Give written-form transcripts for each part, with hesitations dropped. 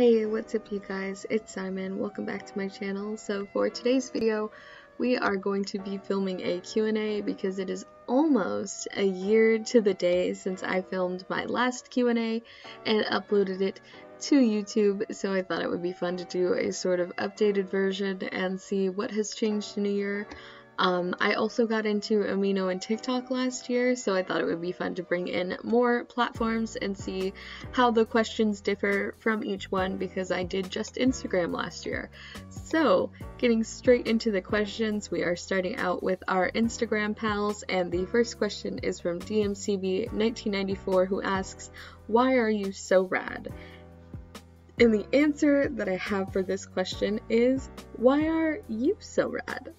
Hey, what's up you guys? It's Simon. Welcome back to my channel. So for today's video, we are going to be filming a Q&A because it is almost a year to the day since I filmed my last Q&A and uploaded it to YouTube. So I thought it would be fun to do a sort of updated version and see what has changed in a year. I also got into Amino and TikTok last year, so I thought it would be fun to bring in more platforms and see how the questions differ from each one because I did just Instagram last year. So, getting straight into the questions, we are starting out with our Instagram pals, and the first question is from DMCB1994 who asks, "Why are you so rad?" And the answer that I have for this question is, why are you so rad?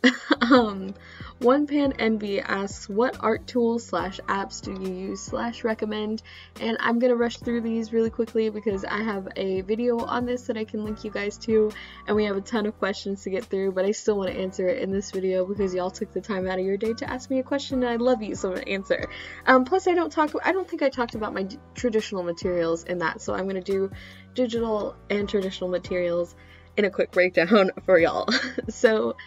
OnePanNB asks, what art tools / apps do you use / recommend? And I'm gonna rush through these really quickly because I have a video on this that I can link you guys to, and we have a ton of questions to get through, but I still want to answer it in this video because y'all took the time out of your day to ask me a question, and I love you, so I'm gonna answer. Plus I don't think I talked about my traditional materials in that, so I'm gonna do digital and traditional materials in a quick breakdown for y'all. So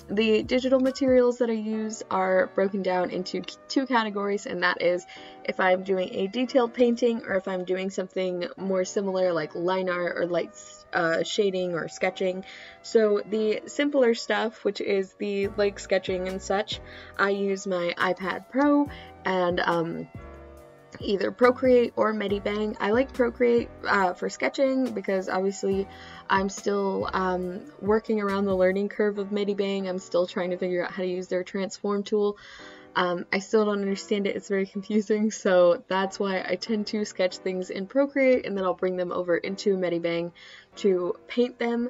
the digital materials that I use are broken down into two categories, and that is if I'm doing a detailed painting or if I'm doing something more similar like line art or light shading or sketching. So the simpler stuff, which is the like sketching and such, I use my iPad Pro and either Procreate or Medibang. I like Procreate for sketching because obviously I'm still working around the learning curve of Medibang. I'm still trying to figure out how to use their transform tool. I still don't understand it. It's very confusing, so that's why I tend to sketch things in Procreate and then I'll bring them over into Medibang to paint them.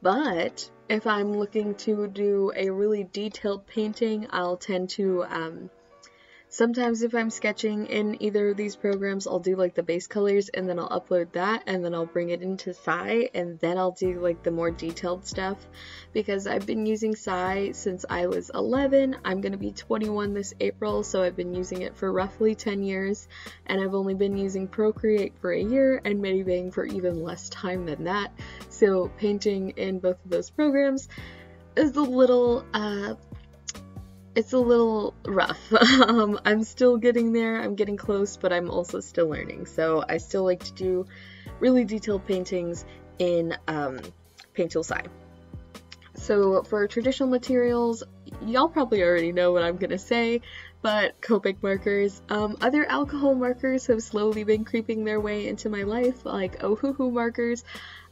But if I'm looking to do a really detailed painting, I'll tend to sometimes if I'm sketching in either of these programs, I'll do like the base colors and then I'll upload that and then I'll bring it into Sai and then I'll do like the more detailed stuff because I've been using Sai since I was 11. I'm going to be 21 this April, so I've been using it for roughly 10 years and I've only been using Procreate for a year and Medibang for even less time than that. So painting in both of those programs is it's a little rough. I'm still getting there, I'm getting close, but I'm also still learning. So I still like to do really detailed paintings in Paint Tool Sai. So for traditional materials, y'all probably already know what I'm gonna say, but Copic markers. Other alcohol markers have slowly been creeping their way into my life, like Ohuhu markers.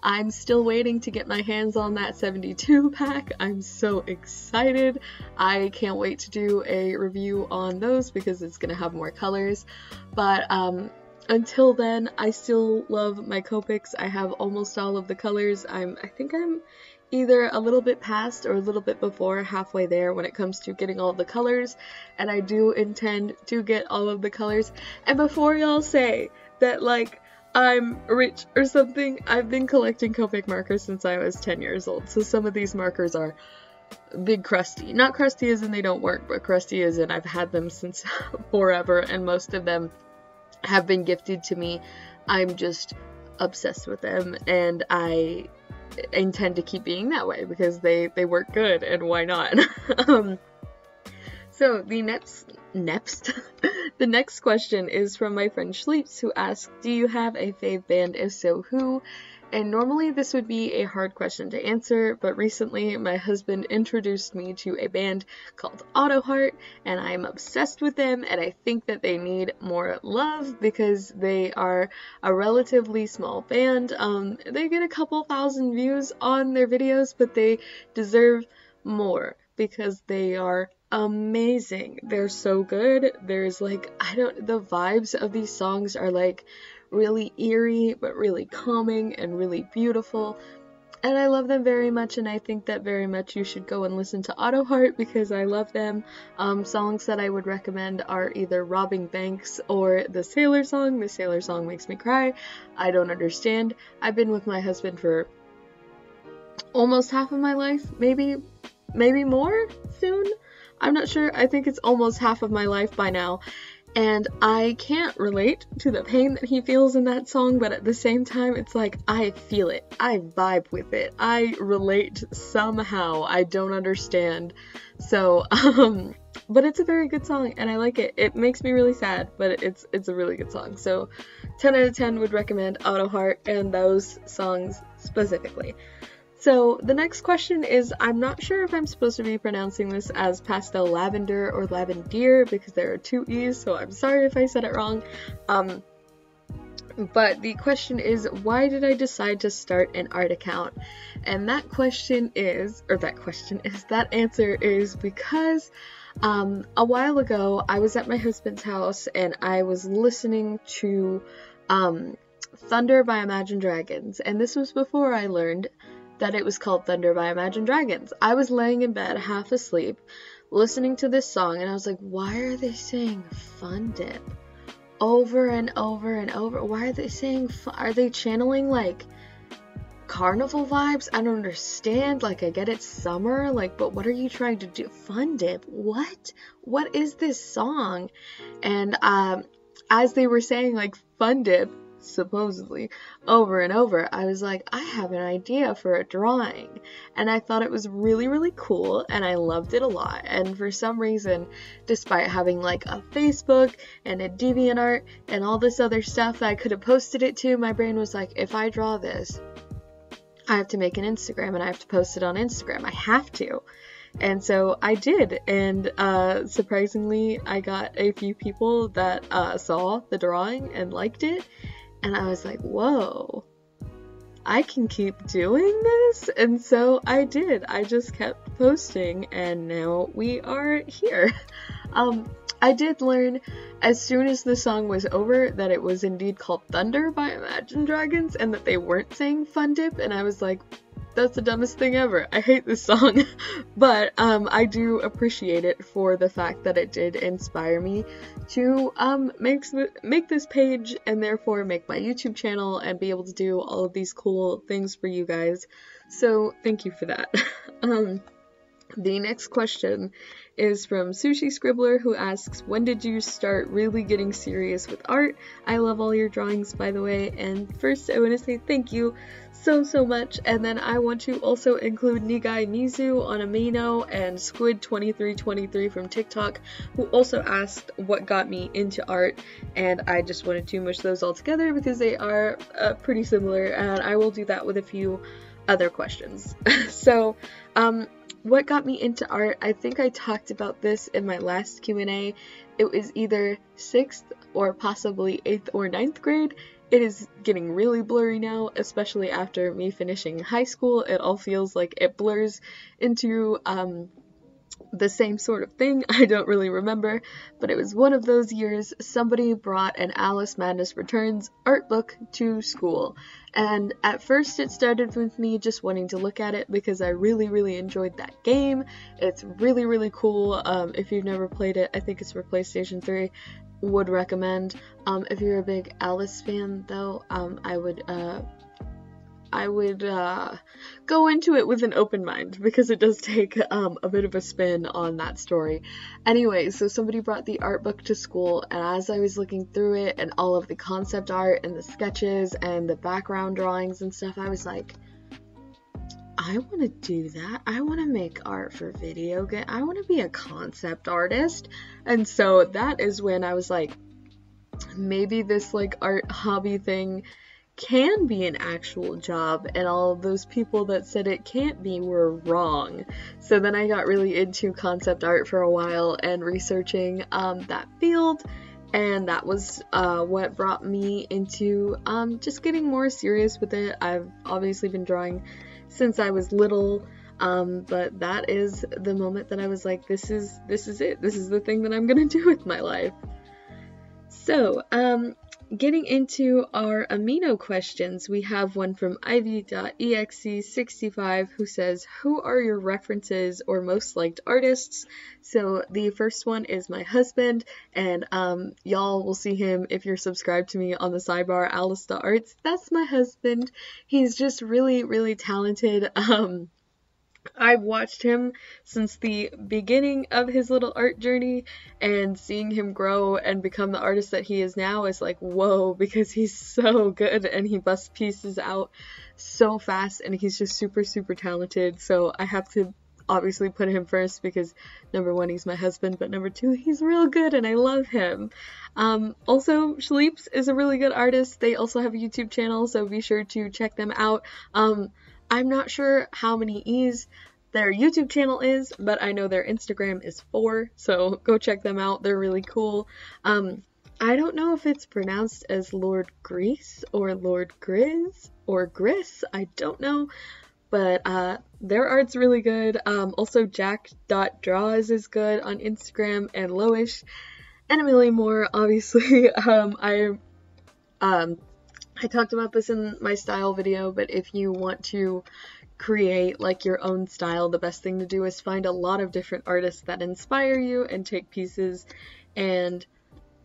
I'm still waiting to get my hands on that 72 pack. I'm so excited. I can't wait to do a review on those because it's gonna have more colors. But until then, I still love my Copics. I have almost all of the colors. I think I'm either a little bit past or a little bit before halfway there when it comes to getting all the colors, and I do intend to get all of the colors. And before y'all say that like I'm rich or something, I've been collecting Copic markers since I was 10 years old, so some of these markers are big crusty. Not crusty as in they don't work, but crusty as in I've had them since forever, and most of them have been gifted to me. I'm just obsessed with them, and I intend to keep being that way because they work good, and why not? So the next question is from my friend Schleeps, who asks, do you have a fave band? If so, who? And normally this would be a hard question to answer, but recently my husband introduced me to a band called Autoheart, and I'm obsessed with them, and I think that they need more love because they are a relatively small band. They get a couple thousand views on their videos, but they deserve more because they are amazing. They're so good. There's like, the vibes of these songs are like really eerie but really calming and really beautiful, and I love them very much, and I think that very much you should go and listen to Autoheart because I love them. Songs that I would recommend are either Robbing Banks or the Sailor Song. The Sailor Song makes me cry. I don't understand. I've been with my husband for almost half of my life, maybe more soon. I'm not sure. I think it's almost half of my life by now. And I can't relate to the pain that he feels in that song, but at the same time, it's like, I feel it. I vibe with it. I relate somehow. I don't understand. So, but it's a very good song, and I like it. It makes me really sad, but it's a really good song. So, 10 out of 10 would recommend Auto Heart and those songs specifically. So the next question is, I'm not sure if I'm supposed to be pronouncing this as pastel lavender or lavendier because there are two E's, so I'm sorry if I said it wrong. But the question is, why did I decide to start an art account? And that answer is because a while ago I was at my husband's house and I was listening to Thunder by Imagine Dragons, and this was before I learned that it was called Thunder by Imagine Dragons. I was laying in bed, half asleep, listening to this song, and I was like, why are they saying Fun Dip over and over and over? Why are they saying are they channeling, like, carnival vibes? I don't understand. Like, I get it's summer, like, but what are you trying to do? Fun Dip? What is this song? And, as they were saying, like, Fun Dip, supposedly, over and over, I was like, I have an idea for a drawing, and I thought it was really, really cool, and I loved it a lot. And for some reason, despite having like a Facebook and a DeviantArt and all this other stuff that I could have posted it to, my brain was like, if I draw this, I have to make an Instagram and I have to post it on Instagram. I have to. And so I did, and surprisingly, I got a few people that saw the drawing and liked it. And I was like, whoa, I can keep doing this? And so I did. I just kept posting, and now we are here. I did learn as soon as the song was over that it was indeed called Thunder by Imagine Dragons, and that they weren't saying Fun Dip, and I was like, that's the dumbest thing ever. I hate this song. But I do appreciate it for the fact that it did inspire me to make this page and therefore make my YouTube channel and be able to do all of these cool things for you guys. So thank you for that. The next question is from Sushi Scribbler, who asks, when did you start really getting serious with art? I love all your drawings, by the way, and first I want to say thank you so much, and then I want to also include Nigai Mizu on Amino and Squid2323 from TikTok, who also asked what got me into art, and I just wanted to mush those all together because they are pretty similar, and I will do that with a few other questions. So, what got me into art? I think I talked about this in my last Q&A. It was either 6th or possibly 8th or 9th grade. It is getting really blurry now, especially after me finishing high school. It all feels like it blurs into the same sort of thing. I don't really remember, but it was one of those years somebody brought an Alice Madness Returns art book to school. And at first it started with me just wanting to look at it because I really enjoyed that game. It's really cool. If you've never played it, I think it's for PlayStation 3. Would recommend. If you're a big Alice fan though, I would go into it with an open mind because it does take a bit of a spin on that story. Anyway, so somebody brought the art book to school, and as I was looking through it and all of the concept art and the sketches and the background drawings and stuff, I was like, I want to do that. I want to make art for video game. I want to be a concept artist. And so that is when I was like, maybe this like art hobby thing can be an actual job, and all of those people that said it can't be were wrong. So then I got really into concept art for a while and researching that field, and that was what brought me into just getting more serious with it. I've obviously been drawing since I was little, but that is the moment that I was like, this is it. This is the thing that I'm gonna do with my life. So, getting into our amino questions, we have one from ivy.exe65 who says, who are your references or most liked artists? So the first one is my husband, and y'all will see him if you're subscribed to me on the sidebar, Alice.arts. That's my husband. He's just really talented. I've watched him since the beginning of his little art journey, and seeing him grow and become the artist that he is now is like, whoa, because he's so good and he busts pieces out so fast and he's just super, super talented. So I have to obviously put him first because number one, he's my husband, but number two, he's real good and I love him. Also, Shaleeps is a really good artist. They also have a YouTube channel, so be sure to check them out. I'm not sure how many E's their YouTube channel is, but I know their Instagram is 4, so go check them out. They're really cool. I don't know if it's pronounced as Lord Grease or Lord Grizz or Gris. I don't know, but their art's really good. Also, Jack.Draws is good on Instagram, and Loish, and a million more, obviously. I talked about this in my style video, but if you want to create like your own style, the best thing to do is find a lot of different artists that inspire you and take pieces and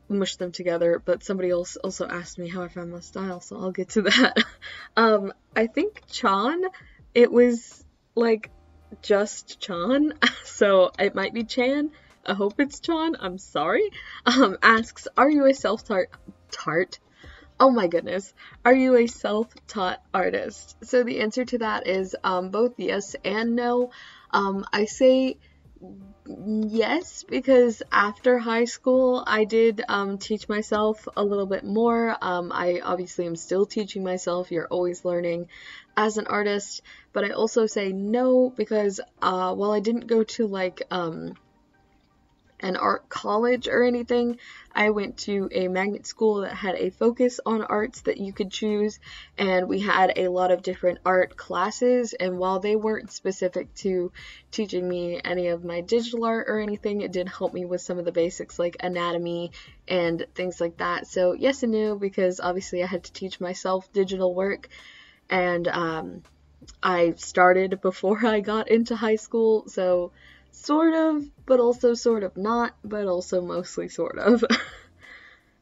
mush them together. But somebody else also asked me how I found my style, so I'll get to that. I think Chan, it was like just Chan, so it might be Chan. I hope it's Chan, I'm sorry. Asks, are you a self-taught Oh my goodness. Are you a self-taught artist? So the answer to that is both yes and no. I say yes because after high school I did teach myself a little bit more. I obviously am still teaching myself. You're always learning as an artist. But I also say no because while I didn't go to like an art college or anything, I went to a magnet school that had a focus on arts that you could choose, and we had a lot of different art classes, and while they weren't specific to teaching me any of my digital art or anything, it did help me with some of the basics like anatomy and things like that. So yes and no, because obviously I had to teach myself digital work, and I started before I got into high school, so sort of, but also sort of not, but also mostly sort of.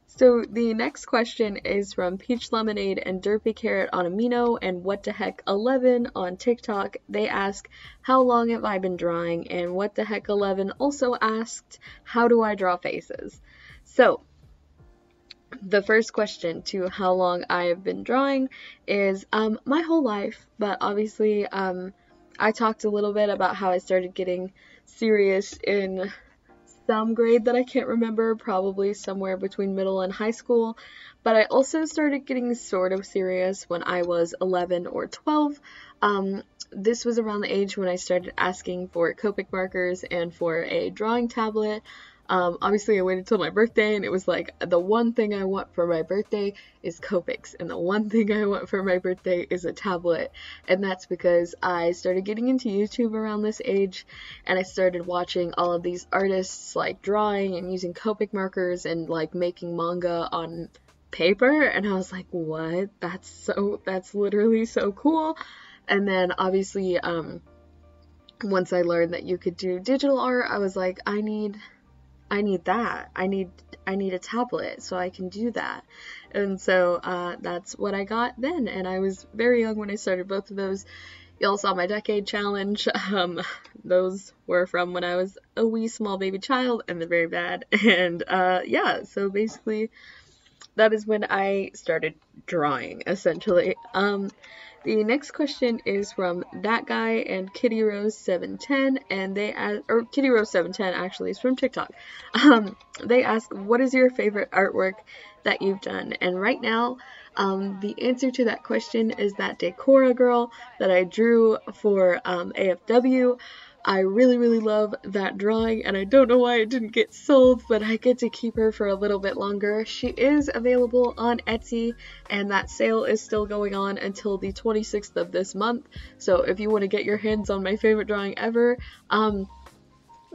So the next question is from Peach Lemonade and Derpy Carrot on Amino and What the Heck 11 on TikTok. They ask, how long have I been drawing? And What the Heck 11 also asked, how do I draw faces? So the first question to how long I have been drawing is my whole life, but obviously I talked a little bit about how I started getting serious in some grade that I can't remember, probably somewhere between middle and high school, but I also started getting sort of serious when I was 11 or 12. This was around the age when I started asking for Copic markers and for a drawing tablet. Obviously I waited till my birthday, and it was like, the one thing I want for my birthday is Copics, and the one thing I want for my birthday is a tablet. And that's because I started getting into YouTube around this age, and I started watching all of these artists like drawing and using Copic markers and like making manga on paper, and I was like, what? That's literally so cool. And then obviously once I learned that you could do digital art, I was like, I need that. I need a tablet so I can do that. And so that's what I got then, and I was very young when I started both of those. Y'all saw my decade challenge. Those were from when I was a wee small baby child, and they're very bad. And yeah, so basically that is when I started drawing, essentially. The next question is from That Guy and Kitty Rose 710, and they ask, or Kitty Rose 710 actually is from TikTok. They ask, what is your favorite artwork that you've done? And right now, the answer to that question is that Decora girl that I drew for AFW. I really, really love that drawing, and I don't know why it didn't get sold, but I get to keep her for a little bit longer. She is available on Etsy, and that sale is still going on until the 26th of this month. So if you want to get your hands on my favorite drawing ever,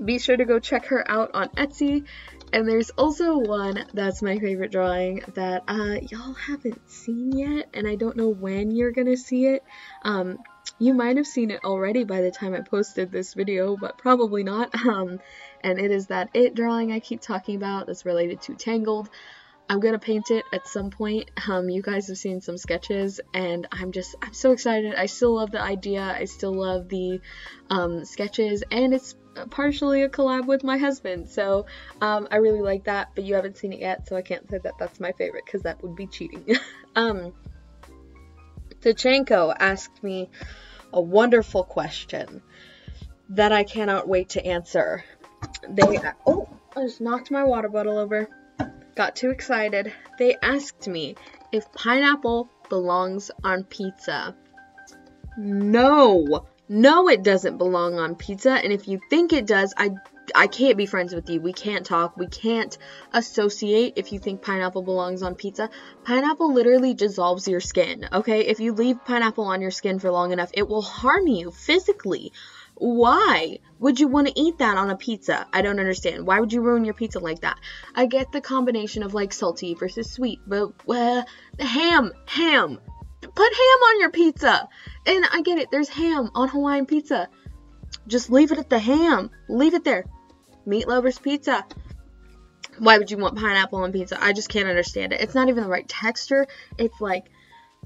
be sure to go check her out on Etsy. And there's also one that's my favorite drawing that y'all haven't seen yet, and I don't know when you're gonna see it. You might have seen it already by the time I posted this video, but probably not. And it is that It drawing I keep talking about that's related to Tangled. I'm gonna paint it at some point. You guys have seen some sketches, and I'm so excited. I still love the idea. I still love the sketches, and it's partially a collab with my husband, so I really like that, but you haven't seen it yet, so I can't say that that's my favorite, because that would be cheating. Tachenko asked me a wonderful question that I cannot wait to answer. Oh, I just knocked my water bottle over. Got too excited. They asked me if pineapple belongs on pizza. No, it doesn't belong on pizza, and if you think it does, I can't be friends with you. We can't talk. We can't associate if you think pineapple belongs on pizza. Pineapple literally dissolves your skin, okay? If you leave pineapple on your skin for long enough, it will harm you physically. Why would you want to eat that on a pizza? I don't understand. Why would you ruin your pizza like that? I get the combination of like salty versus sweet, but ham. Put ham on your pizza. And I get it. There's ham on Hawaiian pizza. Just leave it at the ham. Leave it there. Meat lovers pizza. Why would you want pineapple on pizza? I just can't understand it. It's not even the right texture. It's like,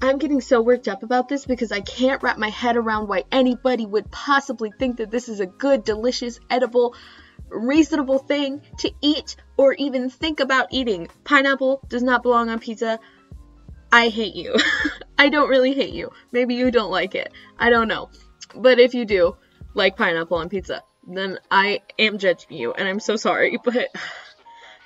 I'm getting so worked up about this because I can't wrap my head around why anybody would possibly think that this is a good, delicious, edible, reasonable thing to eat or even think about eating. Pineapple does not belong on pizza. I hate you. I don't really hate you. Maybe you don't like it. I don't know. But if you do like pineapple on pizza, then I am judging you, and I'm so sorry, but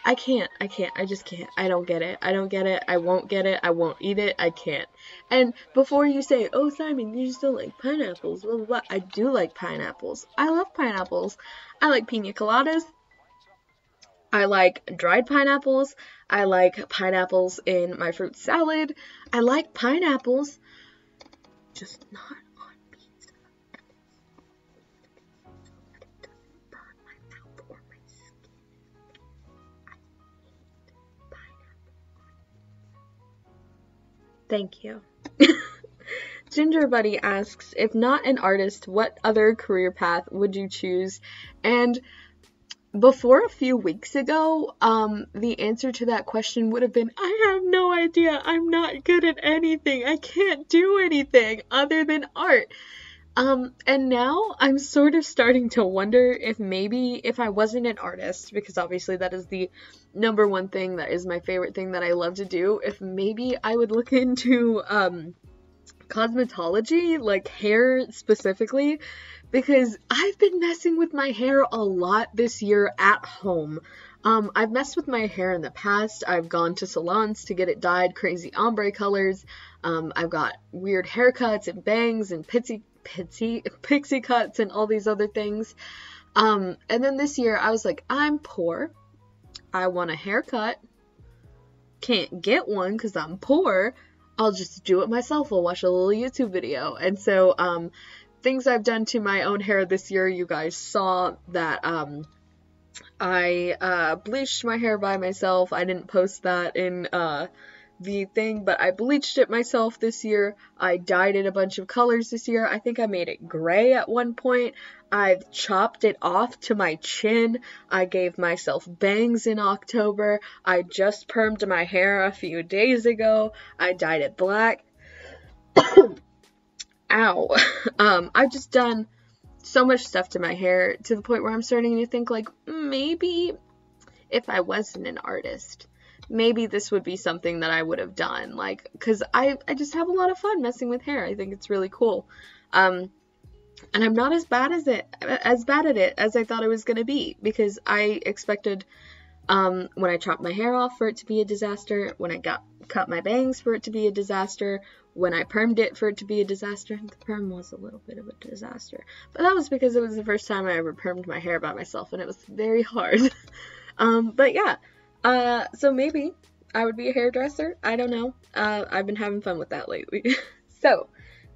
I can't. I just can't. I don't get it. I won't get it. I won't eat it. I can't. And before you say, oh, Simon, you just don't like pineapples, blah, blah, blah. I do like pineapples. I love pineapples. I like pina coladas. I like dried pineapples. I like pineapples in my fruit salad. I like pineapples, just not on pizza. It doesn't burn my mouth or my skin. I hate pineapple on pizza. Thank you. Ginger Buddy asks, if not an artist, what other career path would you choose? And before a few weeks ago, the answer to that question would have been, I have no idea. I'm not good at anything. I can't do anything other than art. And now I'm sort of starting to wonder if maybe if I wasn't an artist, because obviously that is the number one thing, that is my favorite thing that I love to do, if maybe I would look into, cosmetology, like hair specifically, because I've been messing with my hair a lot this year at home. I've messed with my hair in the past. I've gone to salons to get it dyed crazy ombre colors. I've got weird haircuts and bangs and pixie cuts and all these other things. And then this year I was like, I'm poor. I want a haircut. Can't get one because I'm poor. I'll just do it myself. I'll watch a little YouTube video. And so, things I've done to my own hair this year, you guys saw that, I, bleached my hair by myself. I didn't post that in, the thing, but I bleached it myself this year. I dyed it a bunch of colors this year. I think I made it gray at one point. I've chopped it off to my chin. I gave myself bangs in October. I just permed my hair a few days ago. I dyed it black. Ow. I've just done so much stuff to my hair to the point where I'm starting to think like, maybe if I wasn't an artist, maybe this would be something that I would have done, like, because I just have a lot of fun messing with hair. I think it's really cool. And I'm not as bad at it as I thought it was going to be, because I expected, when I chopped my hair off, for it to be a disaster, when I cut my bangs, for it to be a disaster, when I permed it, for it to be a disaster. The perm was a little bit of a disaster, but that was because it was the first time I ever permed my hair by myself, and it was very hard. But yeah. So maybe I would be a hairdresser. I don't know. I've been having fun with that lately. So,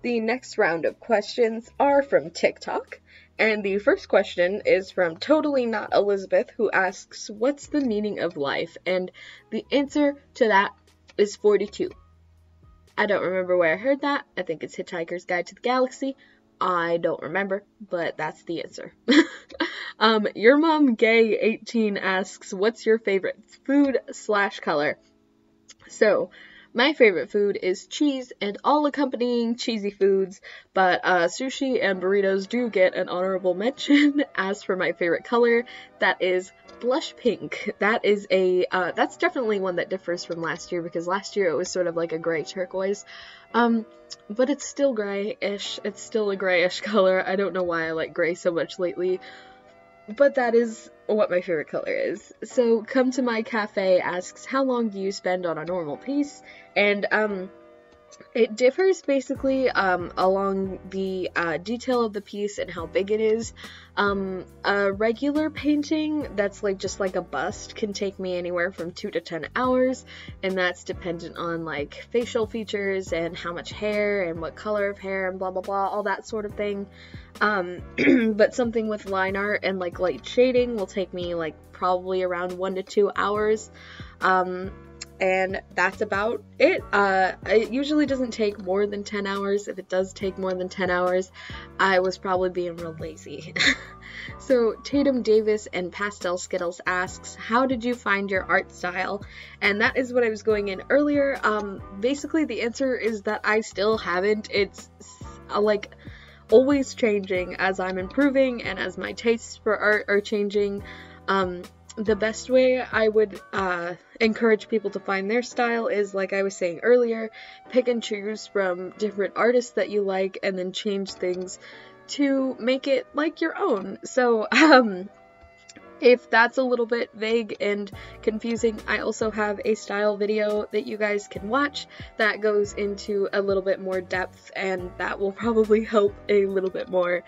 the next round of questions are from TikTok. And the first question is from Totally Not Elizabeth, who asks, what's the meaning of life? And the answer to that is 42. I don't remember where I heard that. I think it's Hitchhiker's Guide to the Galaxy. I don't remember, but that's the answer. Your Mom Gay 18 asks, what's your favorite food / color? So, my favorite food is cheese and all accompanying cheesy foods, but sushi and burritos do get an honorable mention. As for my favorite color, that is blush pink. That is that's definitely one that differs from last year, because last year it was sort of like a gray turquoise. But it's still grayish. It's still a grayish color. I don't know why I like gray so much lately. But that is what my favorite color is. So, Come to My Cafe asks, how long do you spend on a normal piece? And, it differs basically, along the, detail of the piece and how big it is. A regular painting that's like just like a bust can take me anywhere from 2 to 10 hours, and that's dependent on like facial features and how much hair and what color of hair and blah blah blah, all that sort of thing. But something with line art and like light shading will take me like probably around 1 to 2 hours. And that's about it. It usually doesn't take more than 10 hours. If it does take more than 10 hours, I was probably being real lazy. So Tatum Davis and Pastel Skittles asks, how did you find your art style? And that is what I was going in earlier. Basically the answer is that I still haven't. It's like always changing as I'm improving and as my tastes for art are changing. The best way I would encourage people to find their style is, like I was saying earlier, pick and choose from different artists that you like and then change things to make it like your own. So if that's a little bit vague and confusing, I also have a style video that you guys can watch that goes into a little bit more depth, and that will probably help a little bit more.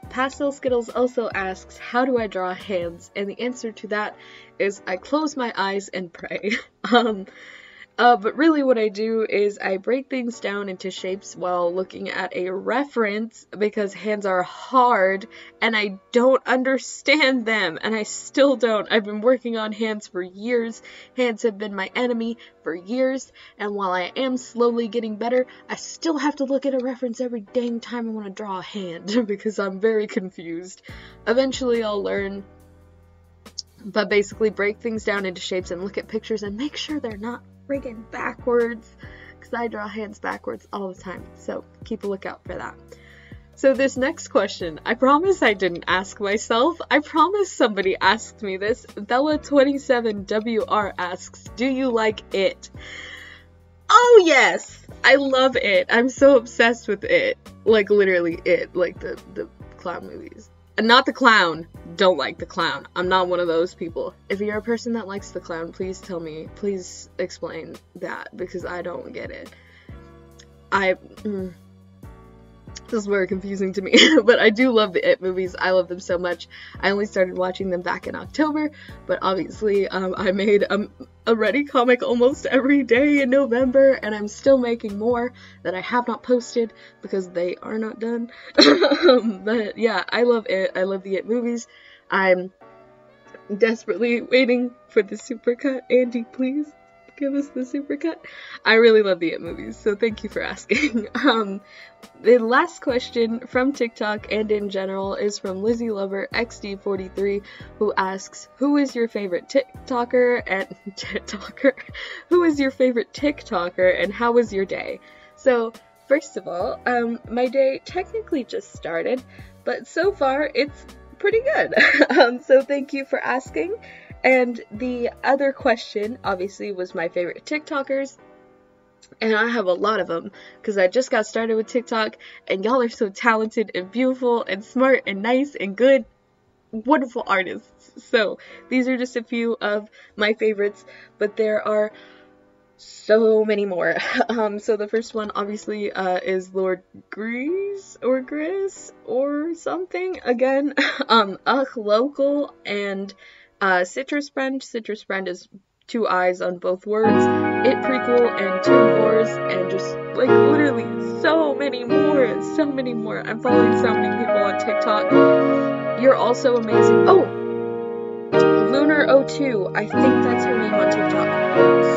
Pastel Skittles also asks, how do I draw hands? And the answer to that is I close my eyes and pray. But really what I do is I break things down into shapes while looking at a reference, because hands are hard and I don't understand them, and I still don't. I've been working on hands for years. Hands have been my enemy for years, and while I am slowly getting better, I still have to look at a reference every dang time I want to draw a hand because I'm very confused. Eventually I'll learn. But basically break things down into shapes and look at pictures and make sure they're not friggin' backwards, because I draw hands backwards all the time, so keep a lookout for that. So this next question, I promise I didn't ask myself. I promise somebody asked me this. Bella27WR asks, do you like It? Oh yes! I love It. I'm so obsessed with It. Like literally It, like the clown movies. Not the clown. Don't like the clown. I'm not one of those people. If you're a person that likes the clown, please tell me. Please explain that, because I don't get it. This is very confusing to me, but I do love the It movies. I love them so much. I only started watching them back in October, but obviously I made a Ready comic almost every day in November, and I'm still making more that I have not posted because they are not done. But yeah, I love It. I love the It movies. I'm desperately waiting for the supercut. Andy, please give us the supercut. I really love the It movies, so thank you for asking. The last question from TikTok and in general is from Lizzie Lover XD43, who asks, who is your favorite TikToker who is your favorite TikToker and how was your day? So first of all, my day technically just started, but so far it's pretty good. So thank you for asking. And the other question, obviously, was my favorite TikTokers. And I have a lot of them, because I just got started with TikTok, and y'all are so talented and beautiful and smart and nice and good, wonderful artists. So these are just a few of my favorites, but there are so many more. So the first one, obviously, is Lord Grease or Gris or something. Again, Local and Citrus Friend. Citrus Friend is 2 eyes on both words. It Prequel and Tomb Wars, and just like literally so many more, so many more. I'm following so many people on TikTok. You're also amazing. Oh, Lunar02, I think that's her name on TikTok.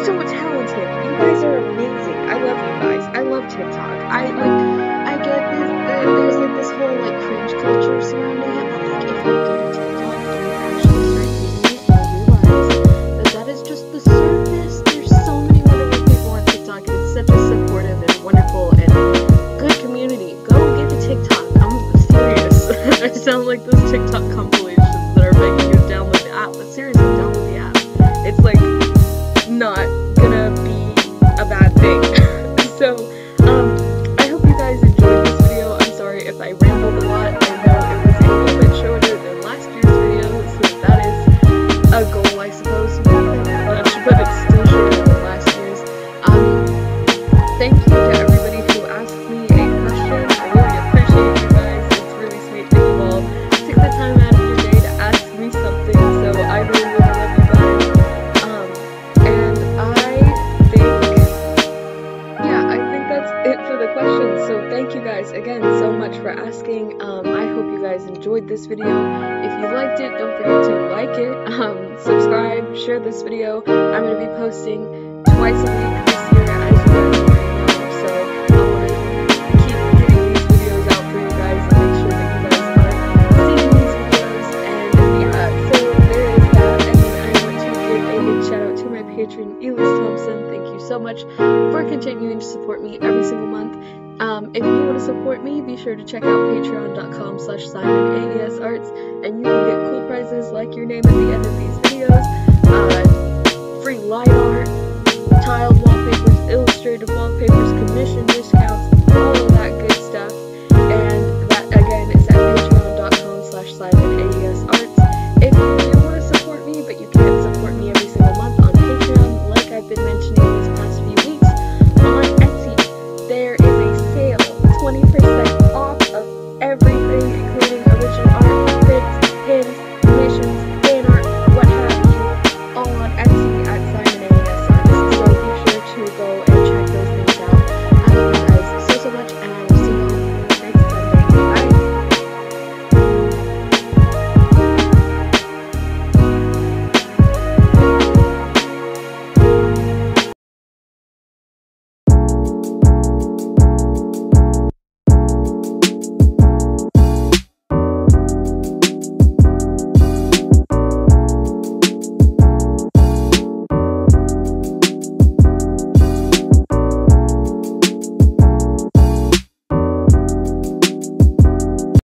So talented. You guys are amazing. I love you guys. I love TikTok. I get this, there's like this whole like cringe culture surrounding it, but like if you get into TikTok and you actually start using it, you realize that that is just the surface. There's so many questions. So thank you guys again so much for asking. I hope you guys enjoyed this video. If you liked it, don't forget to like it, subscribe, share this video. I'm going to be posting twice a week this year, as you guys already know. So I want to keep getting these videos out for you guys and make sure that you guys are seeing these videos. And yeah, so there is that. And then I want to give a big shout out to my patron, Elis Thompson. Thank you so much for continuing to support me every single month. If you want to support me, be sure to check out patreon.com/SimonAESArts, and you can get cool prizes like your name at the end of these videos, free light art, tiled wallpapers, illustrated wallpapers, commission discounts, all of that good stuff. And that again is at patreon.com/SimonAESArts. If you really want to support me, but you can't support me every single month on Patreon, like I've been mentioning these past few weeks, on Etsy there is a sale, 20%